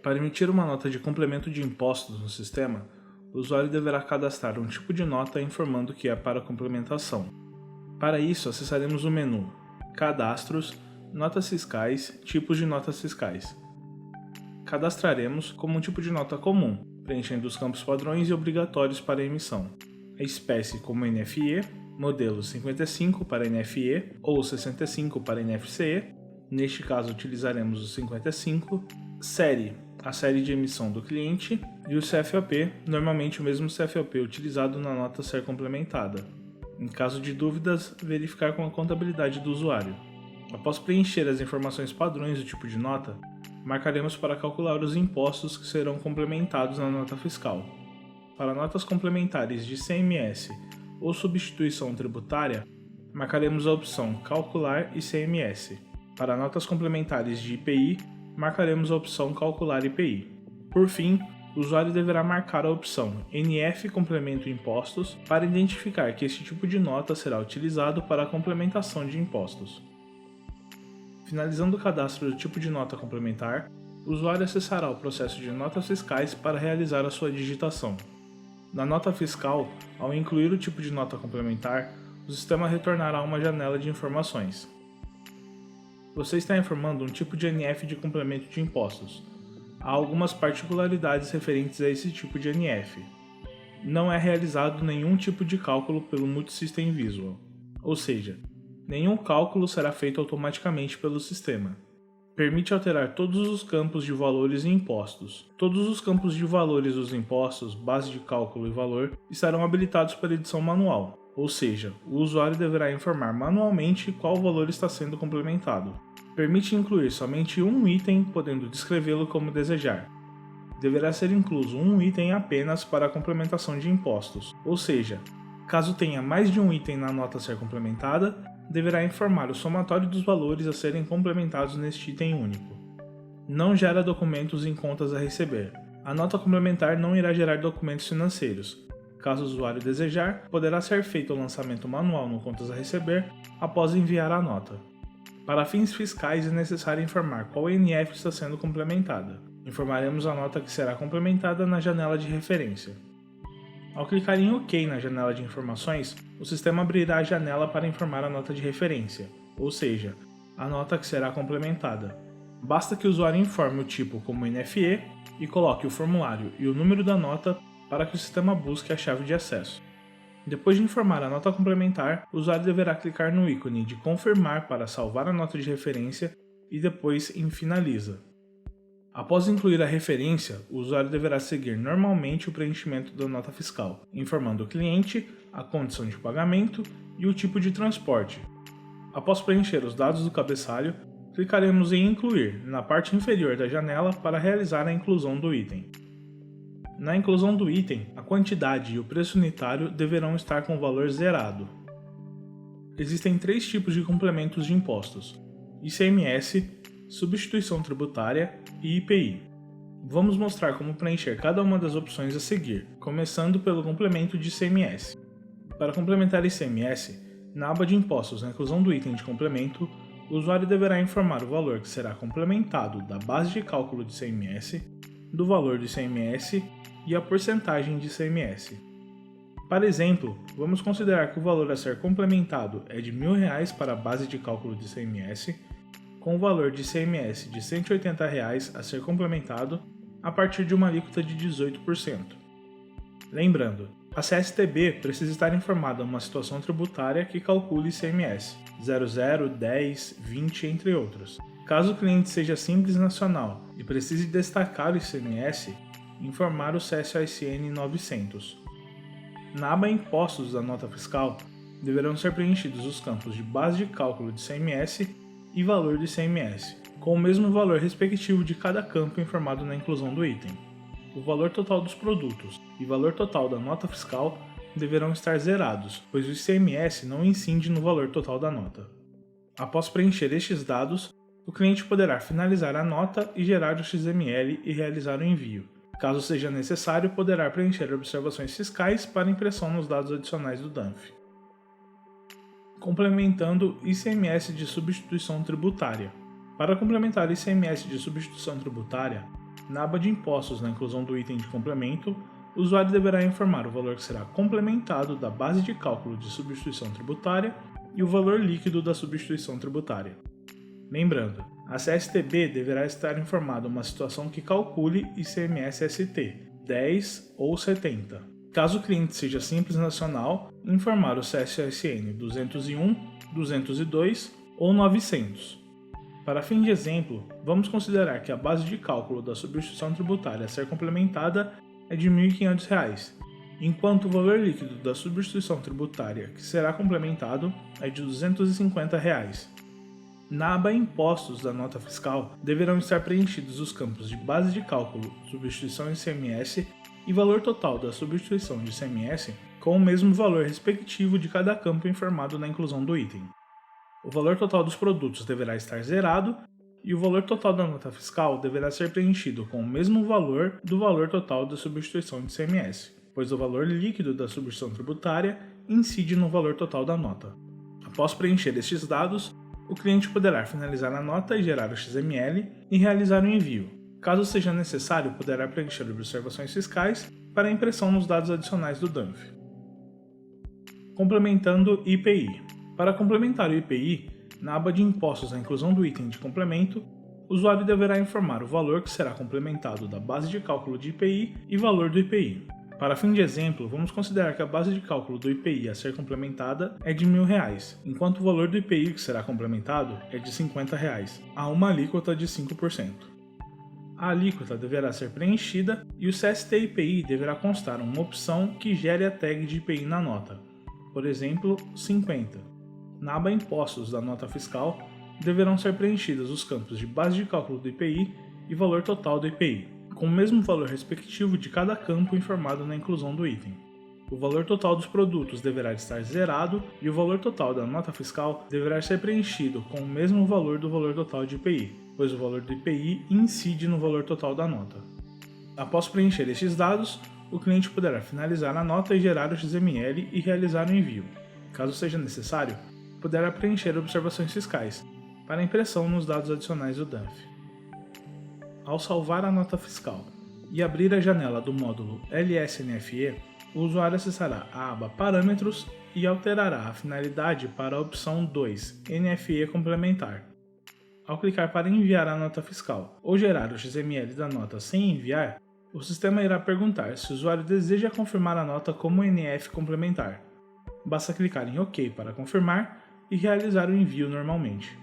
Para emitir uma nota de complemento de impostos no sistema, o usuário deverá cadastrar um tipo de nota informando que é para complementação. Para isso, acessaremos o menu Cadastros, Notas Fiscais, Tipos de Notas Fiscais. Cadastraremos como um tipo de nota comum, preenchendo os campos padrões e obrigatórios para a emissão. A espécie como NFE, modelo 55 para NFE ou 65 para NFCE, neste caso utilizaremos o 55, série, a série de emissão do cliente, e o CFOP, normalmente o mesmo CFOP utilizado na nota a ser complementada. Em caso de dúvidas, verificar com a contabilidade do usuário. Após preencher as informações padrões do tipo de nota, marcaremos para calcular os impostos que serão complementados na nota fiscal. Para notas complementares de ICMS ou substituição tributária, marcaremos a opção Calcular ICMS. Para notas complementares de IPI, marcaremos a opção Calcular IPI. Por fim, o usuário deverá marcar a opção NF Complemento Impostos para identificar que este tipo de nota será utilizado para a complementação de impostos. Finalizando o cadastro do tipo de nota complementar, o usuário acessará o processo de notas fiscais para realizar a sua digitação. Na nota fiscal, ao incluir o tipo de nota complementar, o sistema retornará uma janela de informações. Você está informando um tipo de NF de complemento de impostos. Há algumas particularidades referentes a esse tipo de NF. Não é realizado nenhum tipo de cálculo pelo Multisystem Visual, ou seja, nenhum cálculo será feito automaticamente pelo sistema. Permite alterar todos os campos de valores e impostos. Todos os campos de valores dos impostos, base de cálculo e valor, estarão habilitados para edição manual, ou seja, o usuário deverá informar manualmente qual valor está sendo complementado. Permite incluir somente um item, podendo descrevê-lo como desejar. Deverá ser incluso um item apenas para a complementação de impostos, ou seja, caso tenha mais de um item na nota a ser complementada, deverá informar o somatório dos valores a serem complementados neste item único. Não gera documentos em contas a receber. A nota complementar não irá gerar documentos financeiros. Caso o usuário desejar, poderá ser feito o lançamento manual no contas a receber após enviar a nota. Para fins fiscais é necessário informar qual NF está sendo complementada. Informaremos a nota que será complementada na janela de referência. Ao clicar em OK na janela de informações, o sistema abrirá a janela para informar a nota de referência, ou seja, a nota que será complementada. Basta que o usuário informe o tipo como NFE e coloque o formulário e o número da nota para que o sistema busque a chave de acesso. Depois de informar a nota complementar, o usuário deverá clicar no ícone de confirmar para salvar a nota de referência e depois em Finaliza. Após incluir a referência, o usuário deverá seguir normalmente o preenchimento da nota fiscal, informando o cliente, a condição de pagamento e o tipo de transporte. Após preencher os dados do cabeçalho, clicaremos em Incluir na parte inferior da janela para realizar a inclusão do item. Na inclusão do item, a quantidade e o preço unitário deverão estar com o valor zerado. Existem três tipos de complementos de impostos: ICMS, substituição tributária e IPI. Vamos mostrar como preencher cada uma das opções a seguir, começando pelo complemento de ICMS. Para complementar ICMS, na aba de impostos na inclusão do item de complemento, o usuário deverá informar o valor que será complementado da base de cálculo de ICMS, do valor do ICMS e a porcentagem de ICMS. Para exemplo, vamos considerar que o valor a ser complementado é de R$ 1.000 para a base de cálculo de ICMS, com o valor de ICMS de R$ 180 a ser complementado a partir de uma alíquota de 18%. Lembrando, a CSTB precisa estar informada numa situação tributária que calcule ICMS 00, 10, 20, entre outros. Caso o cliente seja Simples Nacional e precise destacar o ICMS, informar o CSOICN 900. Na aba Impostos da nota fiscal, deverão ser preenchidos os campos de base de cálculo de ICMS e valor do ICMS, com o mesmo valor respectivo de cada campo informado na inclusão do item. O valor total dos produtos e valor total da nota fiscal deverão estar zerados, pois o ICMS não incide no valor total da nota. Após preencher estes dados, o cliente poderá finalizar a nota e gerar o XML e realizar o envio. Caso seja necessário, poderá preencher observações fiscais para impressão nos dados adicionais do DANF. Complementando ICMS de substituição tributária. Para complementar ICMS de substituição tributária, Na aba de impostos, na inclusão do item de complemento, o usuário deverá informar o valor que será complementado da base de cálculo de substituição tributária e o valor líquido da substituição tributária. Lembrando, a CSTB deverá estar informada uma situação que calcule ICMS-ST, 10 ou 70. Caso o cliente seja Simples Nacional, informar o CSSN 201, 202 ou 900. Para fim de exemplo, vamos considerar que a base de cálculo da substituição tributária a ser complementada é de R$ 1.500, enquanto o valor líquido da substituição tributária que será complementado é de R$ 250. Na aba Impostos da nota fiscal, deverão estar preenchidos os campos de base de cálculo, substituição ICMS e valor total da substituição de ICMS com o mesmo valor respectivo de cada campo informado na inclusão do item. O valor total dos produtos deverá estar zerado e o valor total da nota fiscal deverá ser preenchido com o mesmo valor do valor total da substituição de ICMS, pois o valor líquido da substituição tributária incide no valor total da nota. Após preencher estes dados, o cliente poderá finalizar a nota e gerar o XML e realizar o envio. Caso seja necessário, poderá preencher observações fiscais para impressão nos dados adicionais do DUNF. Complementando IPI. Para complementar o IPI, na aba de impostos na inclusão do item de complemento, o usuário deverá informar o valor que será complementado da base de cálculo de IPI e valor do IPI. Para fim de exemplo, vamos considerar que a base de cálculo do IPI a ser complementada é de R$ 1.000, enquanto o valor do IPI que será complementado é de R$ 50, a uma alíquota de 5%. A alíquota deverá ser preenchida e o CST-IPI deverá constar uma opção que gere a tag de IPI na nota, por exemplo, 50. Na aba Impostos da nota fiscal, deverão ser preenchidos os campos de base de cálculo do IPI e valor total do IPI, com o mesmo valor respectivo de cada campo informado na inclusão do item. O valor total dos produtos deverá estar zerado e o valor total da nota fiscal deverá ser preenchido com o mesmo valor do valor total de IPI, pois o valor do IPI incide no valor total da nota. Após preencher estes dados, o cliente poderá finalizar a nota e gerar o XML e realizar o envio. Caso seja necessário, poderá preencher observações fiscais para impressão nos dados adicionais do DUNF. Ao salvar a nota fiscal e abrir a janela do módulo LSNFE, o usuário acessará a aba Parâmetros e alterará a finalidade para a opção 2, NFE complementar. Ao clicar para enviar a nota fiscal ou gerar o XML da nota sem enviar, o sistema irá perguntar se o usuário deseja confirmar a nota como NF complementar. Basta clicar em OK para confirmar e realizar o envio normalmente.